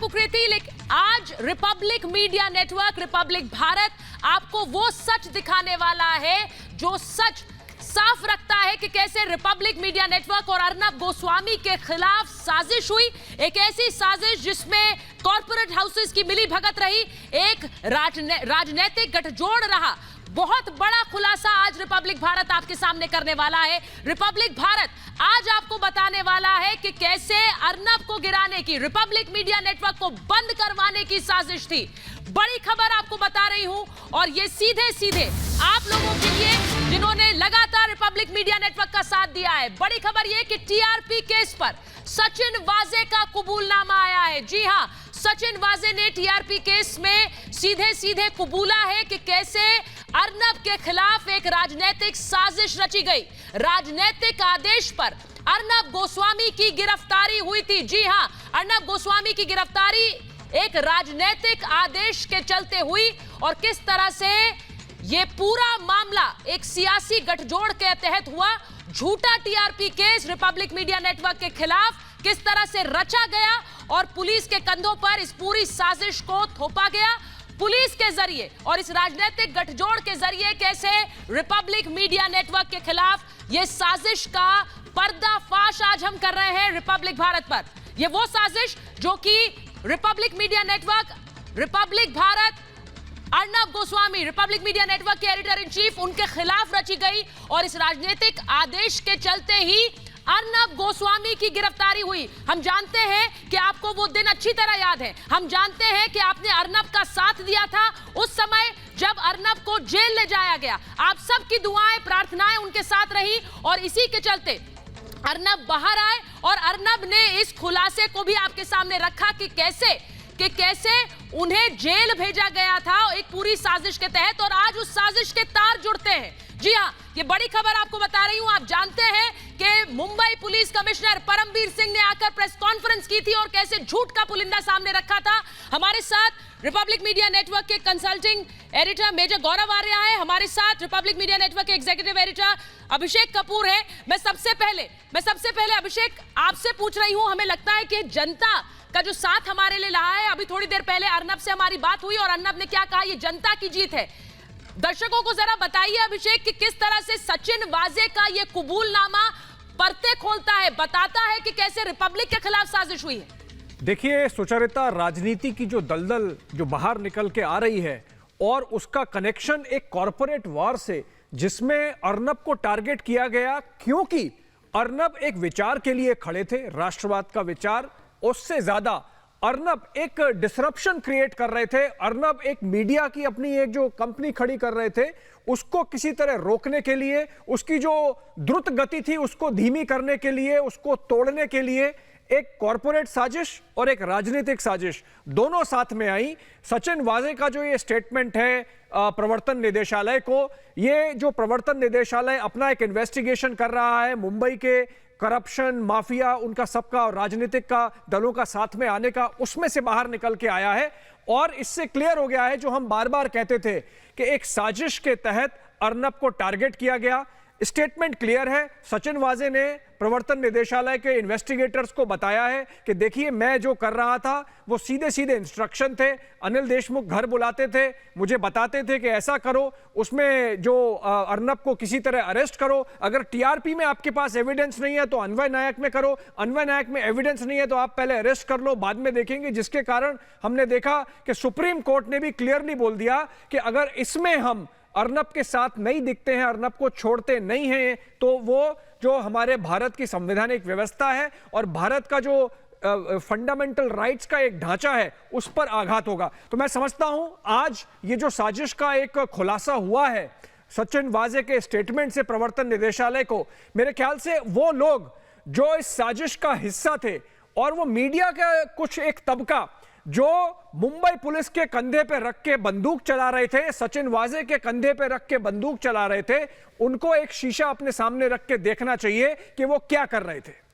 कुकरेती, लेकिन आज Republic media network, Republic Bharat आपको वो सच दिखाने वाला है जो सच साफ रखता है कि कैसे रिपब्लिक मीडिया नेटवर्क और अर्नब गोस्वामी के खिलाफ साजिश हुई। एक ऐसी साजिश जिसमें कॉर्पोरेट हाउसेस की मिली भगत रही, एक राजनीतिक गठजोड़ रहा। बहुत बड़ा खुलासा आज रिपब्लिक भारत आपके सामने करने वाला है। रिपब्लिक भारत आज आपको बताने वाला है कि कैसे अर्नब को गिराने की, रिपब्लिक मीडिया नेटवर्क को बंद करवाने की साजिश थी। बड़ी खबर आपको बता रही हूं, और ये सीधे सीधे आप लोगों के लिए जिन्होंने लगातार रिपब्लिक मीडिया नेटवर्क का साथ दिया है। बड़ी खबर यह कि टीआरपी केस पर सचिन वाजे का कबूलनामा आया है। जी हां, सचिन वाजे ने टीआरपी केस में सीधे सीधे कबूला है कि कैसे अर्नब के खिलाफ एक राजनीतिक साजिश रची गई। राजनीतिक आदेश पर अर्नब गोस्वामी की गिरफ्तारी हुई थी। जी हां, अर्नब गोस्वामी की गिरफ्तारी एक राजनीतिक आदेश के चलते हुई, और किस तरह से यह पूरा मामला एक सियासी गठजोड़ के तहत हुआ। झूठा TRP case Republic media network के खिलाफ किस तरह से रचा गया और पुलिस के कंधों पर इस पूरी साजिश को थोपा गया। पुलिस के जरिए और इस राजनीतिक गठजोड़ के जरिए कैसे रिपब्लिक मीडिया नेटवर्क के खिलाफ यह साजिश का पर्दाफाश आज हम कर रहे हैं रिपब्लिक भारत पर। यह वो साजिश जो कि Republic media network, Republic Bharat, Arnab Goswami, Republic media network के एडिटर इन चीफ, उनके खिलाफ रची गई, और इस राजनीतिक आदेश के चलते ही अर्नब गोस्वामी की गिरफ्तारी हुई। हम जानते हैं कि आपको वो दिन अच्छी तरह याद है। हम जानते हैं कि आपने अर्नब का साथ दिया था उस समय जब अर्नब को जेल ले जाया गया। आप सबकी दुआएं, प्रार्थनाएं उनके साथ रही, और इसी के चलते अर्नब बाहर आए, और अर्नब ने इस खुलासे को भी आपके सामने रखा कि कैसे उन्हें जेल भेजा गया था एक पूरी साजिश के तहत, और आज उस साजिश के तार जुड़ते हैं। जी हां, ये बड़ी खबर आपको बता रही हूं। आप जानते हैं कि मुंबई पुलिस कमिश्नर परमबीर सिंह ने आकर प्रेस कॉन्फ्रेंस की थी और कैसे झूठ का पुलिंदा सामने रखा था। हमारे साथ रिपब्लिक मीडिया नेटवर्क के कंसल्टिंग एडिटर मेजर गौरव आर्य है, हमारे साथ रिपब्लिक मीडिया नेटवर्क के एग्जीक्यूटिव एडिटर अभिषेक कपूर है। मैं सबसे पहले अभिषेक आपसे पूछ रही हूं, हमें लगता है कि जनता का जो साथ हमारे लिए रहा है, अभी थोड़ी देर पहले अर्नब से हमारी बात हुई और अर्नब ने क्या कहा, ये जनता की जीत है। दर्शकों को जरा बताइए अभिषेक कि किस तरह से सचिन वाजे का ये कबूलनामा परते खोलता है, बताता है कि कैसे रिपब्लिक के खिलाफ साजिश हुई है। देखिए सुचरिता, राजनीति की जो दलदल जो बाहर निकल के आ रही है, और उसका कनेक्शन एक कॉरपोरेट वॉर से, जिसमें अर्नब को टारगेट किया गया क्योंकि अर्नब एक विचार के लिए खड़े थे, राष्ट्रवाद का विचार। उससे ज्यादा अर्नब एक डिसरप्शन क्रिएट कर रहे थे। अर्नब एक मीडिया की अपनी एक जो कंपनी खड़ी कर रहे थे, उसको किसी तरह रोकने के लिए, उसकी जो द्रुत गति थी उसको धीमी करने के लिए, उसको तोड़ने के लिए एक कॉरपोरेट साजिश और एक राजनीतिक साजिश दोनों साथ में आई। सचिन वाजे का जो ये स्टेटमेंट है प्रवर्तन निदेशालय को, ये जो प्रवर्तन निदेशालय अपना एक इन्वेस्टिगेशन कर रहा है मुंबई के करप्शन, माफिया, उनका सबका और राजनीतिक का दलों का साथ में आने का, उसमें से बाहर निकल के आया है। और इससे क्लियर हो गया है जो हम बार बार कहते थे कि एक साजिश के तहत अर्नब को टारगेट किया गया। स्टेटमेंट क्लियर है। सचिन वाजे ने प्रवर्तन निदेशालय के इन्वेस्टिगेटर्स को बताया है कि देखिए, मैं जो कर रहा था वो सीधे सीधे इंस्ट्रक्शन थे। अनिल देशमुख घर बुलाते थे, मुझे बताते थे कि ऐसा करो, उसमें जो अर्नब को किसी तरह अरेस्ट करो, अगर टीआरपी में आपके पास एविडेंस नहीं है तो अन्वय नायक में करो, अन्वय नायक में एविडेंस नहीं है तो आप पहले अरेस्ट कर लो, बाद में देखेंगे। जिसके कारण हमने देखा कि सुप्रीम कोर्ट ने भी क्लियरली बोल दिया कि अगर इसमें हम अर्नब के साथ नहीं दिखते हैं, अर्नब को छोड़ते नहीं हैं, तो वो जो हमारे भारत की संवैधानिक व्यवस्था है और भारत का जो फंडामेंटल राइट्स का एक ढांचा है, उस पर आघात होगा। तो मैं समझता हूं आज ये जो साजिश का एक खुलासा हुआ है सचिन वाजे के स्टेटमेंट से प्रवर्तन निदेशालय को, मेरे ख्याल से वो लोग जो इस साजिश का हिस्सा थे, और वो मीडिया का कुछ एक तबका जो मुंबई पुलिस के कंधे पे रख के बंदूक चला रहे थे, सचिन वाजे के कंधे पे रख के बंदूक चला रहे थे, उनको एक शीशा अपने सामने रख के देखना चाहिए कि वो क्या कर रहे थे।